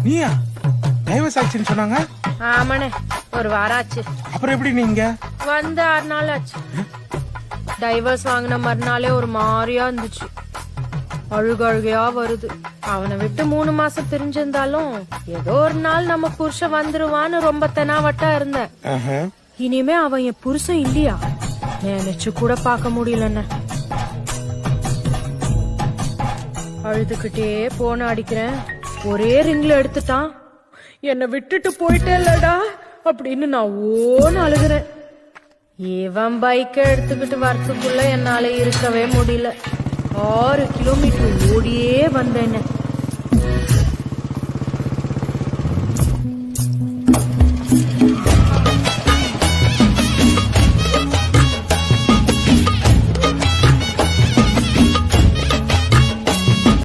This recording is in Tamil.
நீயா டைவர்ஸ் ஆச்சுன்னு சொன்னாங்க? ஆமாண்ணே, ஒரு வாரம் ஆச்சு. அப்புறம் எப்படி நீங்க வந்து 6 நாள் ஆச்சு. டைவர்ஸ் வாங்கின மறுநாளே ஒரு மாதிரியா இருந்துச்சு. அழுகையா வருது. அவனை விட்டு 3 மாசம் தெரிஞ்சிருந்தாலும் ஏதோ ஒரு நாள் நம்ம புருஷன் வந்துருவான்னு ரொம்ப தெனாவட்டா இருந்தேன். இனிமே அவன் என் புருஷன் இல்லையா நினைச்சு கூட பார்க்க முடியலன்னு அழுதுகிட்டே போன அடிக்கிறேன். ஒரே ரிங்ல எடுத்துட்டான். என்னை விட்டுட்டு போயிட்டே இல்லடா அப்படின்னு நான் ஓன்னு அழுகிறேன். இவன் பைக்கை எடுத்துக்கிட்டு வரத்துக்குள்ள என்னால இருக்கவே முடியல. 6 கிலோமீட்டர் ஓடியே வந்தேன்.